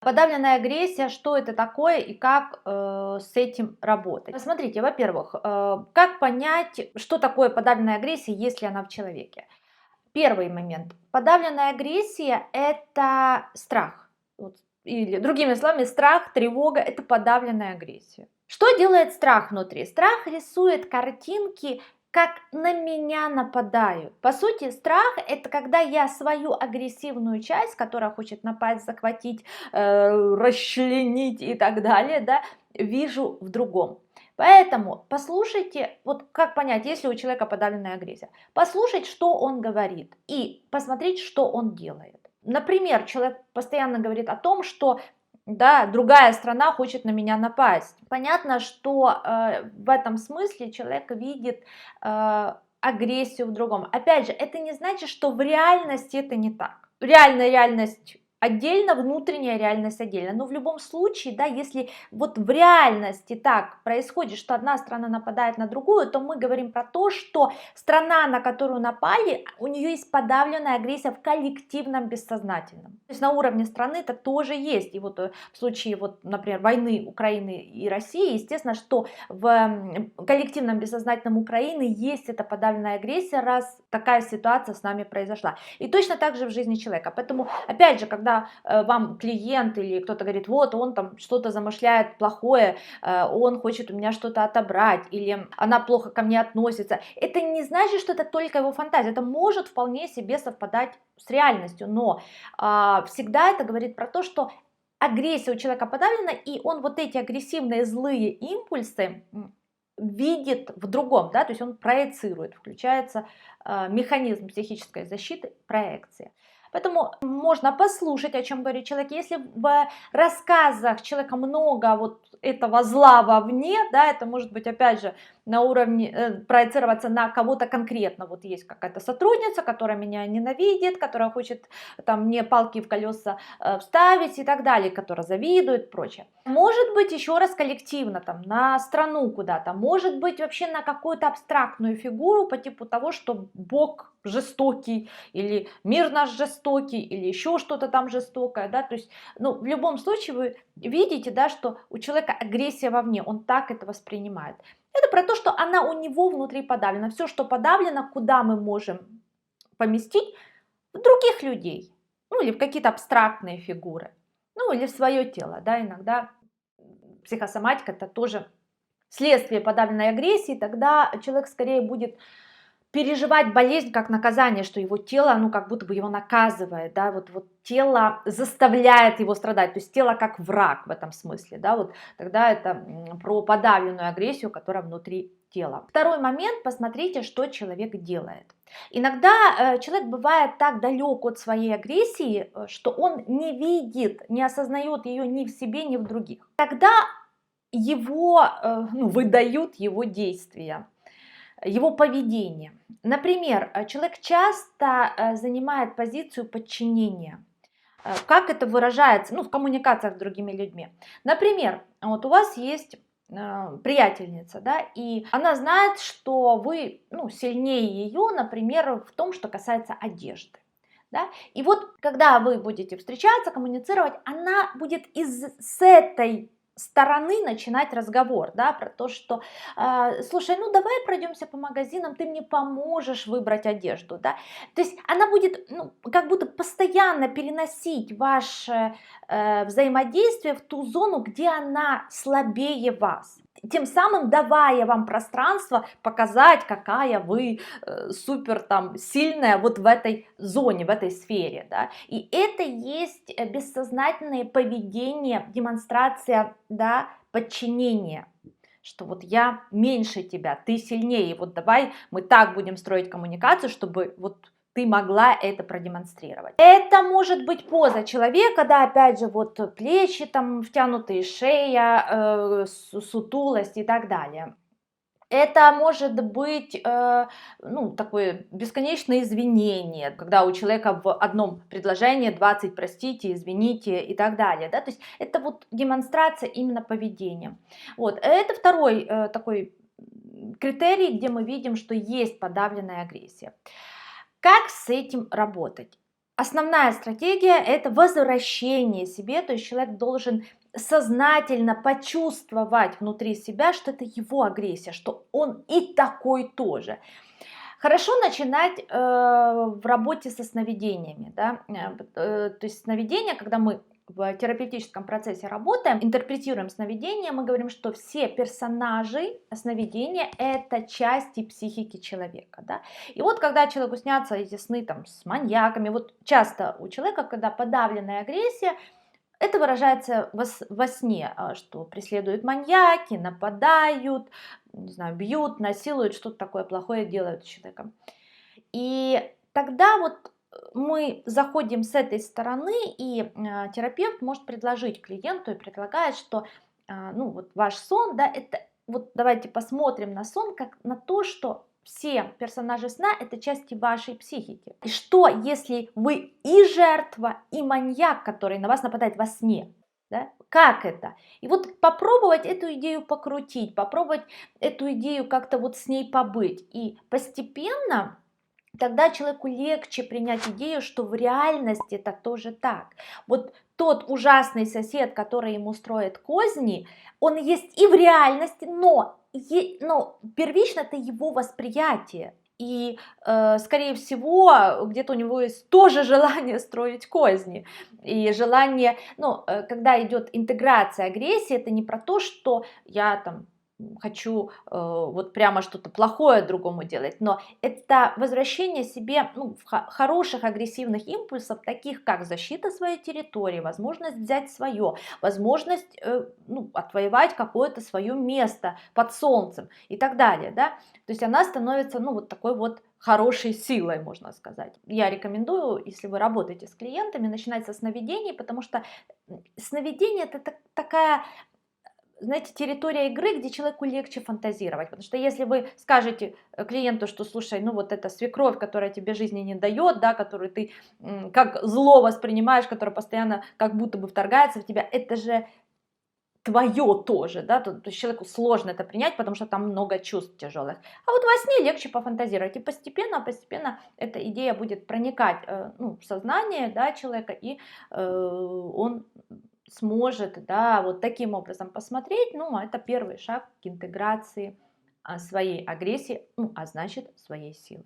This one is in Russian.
Подавленная агрессия, что это такое и как с этим работать? Смотрите, во-первых, как понять, что такое подавленная агрессия, если она в человеке? Первый момент. Подавленная агрессия – это страх. Вот, или другими словами, страх, тревога – это подавленная агрессия. Что делает страх внутри? Страх рисует картинки, как на меня нападают. По сути, страх – это когда я свою агрессивную часть, которая хочет напасть, захватить, расчленить и так далее, да, вижу в другом. Поэтому послушайте, вот как понять, если у человека подавленная агрессия. Послушать, что он говорит, и посмотреть, что он делает. Например, человек постоянно говорит о том, что да, другая страна хочет на меня напасть. Понятно, что в этом смысле человек видит агрессию в другом. Опять же, это не значит, что в реальности это не так. Реальная реальность отдельно, внутренняя реальность отдельно. Но в любом случае, да, если вот в реальности так происходит, что одна страна нападает на другую, то мы говорим про то, что страна, на которую напали, у нее есть подавленная агрессия в коллективном бессознательном. То есть на уровне страны это тоже есть. И вот в случае, вот, например, войны Украины и России, естественно, что в коллективном бессознательном Украины есть эта подавленная агрессия, раз такая ситуация с нами произошла. И точно так же в жизни человека. Поэтому, опять же, когда вам клиент или кто-то говорит, вот он там что-то замышляет плохое, он хочет у меня что-то отобрать, или она плохо ко мне относится, это не значит, что это только его фантазия, это может вполне себе совпадать с реальностью, но всегда это говорит про то, что агрессия у человека подавлена, и он вот эти агрессивные злые импульсы видит в другом, да, то есть он проецирует, включается механизм психической защиты, проекции. Поэтому можно послушать, о чем говорит человек. Если в рассказах человека много вот этого зла вовне, да, это может быть, опять же, на уровне проецироваться на кого-то конкретно. Вот есть какая-то сотрудница, которая меня ненавидит, которая хочет там мне палки в колеса вставить и так далее, которая завидует и прочее. Может быть, еще раз коллективно, там, на страну куда-то, может быть, вообще на какую-то абстрактную фигуру по типу того, что Бог жестокий, или мир наш жестокий, или еще что-то там жестокое, да, то есть, ну, в любом случае вы видите, да, что у человека агрессия вовне, он так это воспринимает. Это про то, что она у него внутри подавлена. Все, что подавлено, куда мы можем поместить? В других людей, ну, или в какие-то абстрактные фигуры, ну, или в свое тело, да, иногда психосоматика это тоже следствие подавленной агрессии, тогда человек скорее будет переживать болезнь как наказание, что его тело, ну, как будто бы его наказывает, да, вот тело заставляет его страдать, то есть тело как враг в этом смысле, да, вот тогда это про подавленную агрессию, которая внутри тела. Второй момент, посмотрите, что человек делает. Иногда человек бывает так далек от своей агрессии, что он не видит, не осознает ее ни в себе, ни в других. Тогда его, ну, выдают его действия, его поведение. Например, человек часто занимает позицию подчинения. Как это выражается, ну, в коммуникациях с другими людьми. Например, вот у вас есть приятельница, да, и она знает, что вы, ну, сильнее ее, например, в том, что касается одежды. Да? И вот когда вы будете встречаться, коммуницировать, она будет с этой стороны начинать разговор, да, про то, что слушай, ну давай пройдемся по магазинам, ты мне поможешь выбрать одежду, да, то есть она будет, ну, как будто постоянно переносить ваше взаимодействие в ту зону, где она слабее вас, тем самым давая вам пространство показать, какая вы супер там сильная вот в этой зоне, в этой сфере, да, и это есть бессознательное поведение, демонстрация, да, подчинения, что вот я меньше тебя, ты сильнее, вот давай мы так будем строить коммуникацию, чтобы вот ты могла это продемонстрировать. Это может быть поза человека, да, опять же, вот плечи там втянутые, шея, сутулость и так далее. Это может быть, ну, такое бесконечное извинение, когда у человека в одном предложении 20 простите, извините и так далее, да, то есть это вот демонстрация именно поведения. Вот, это второй такой критерий, где мы видим, что есть подавленная агрессия. Как с этим работать? основная стратегия — это возвращение себе, то есть человек должен сознательно почувствовать внутри себя, что это его агрессия, что он и такой тоже. Хорошо начинать в работе со сновидениями, да, то есть сновидения, когда мы в терапевтическом процессе работаем, интерпретируем сновидения, мы говорим, что все персонажи сновидения — это части психики человека, да. И вот когда человеку снятся эти сны там с маньяками, вот часто у человека, когда подавленная агрессия, это выражается во сне, что преследуют маньяки, нападают, не знаю, бьют, насилуют, что-то такое плохое делают с человеком. И тогда вот мы заходим с этой стороны, и терапевт может предложить клиенту и предлагает, что ну вот ваш сон, да, это вот давайте посмотрим на сон как на то, что все персонажи сна — это части вашей психики. И что, если вы и жертва, и маньяк, который на вас нападает во сне? Да? Как это? И вот попробовать эту идею покрутить, попробовать эту идею как-то вот с ней побыть. И постепенно тогда человеку легче принять идею, что в реальности это тоже так. Вот тот ужасный сосед, который ему строит козни, он есть и в реальности, но первично это его восприятие. И, скорее всего, где-то у него есть тоже желание строить козни. И желание, ну, когда идет интеграция агрессии, это не про то, что я там хочу вот прямо что-то плохое другому делать, но это возвращение себе ну, хороших агрессивных импульсов, таких как защита своей территории, возможность взять свое, возможность ну, отвоевать какое-то свое место под солнцем и так далее, да, то есть она становится ну вот такой вот хорошей силой, можно сказать. Я рекомендую, если вы работаете с клиентами, начинать со сновидений, потому что сновидение — это такая, знаете, территория игры, где человеку легче фантазировать. Потому что если вы скажете клиенту, что слушай, ну вот эта свекровь, которая тебе жизни не дает, да, которую ты как зло воспринимаешь, которая постоянно как будто бы вторгается в тебя, это же твое тоже, да, то есть человеку сложно это принять, потому что там много чувств тяжелых. А вот во сне легче пофантазировать, и постепенно эта идея будет проникать ну, в сознание, да, человека, и он сможет, да, вот таким образом посмотреть, ну, это первый шаг к интеграции своей агрессии, ну, а значит, своей силы.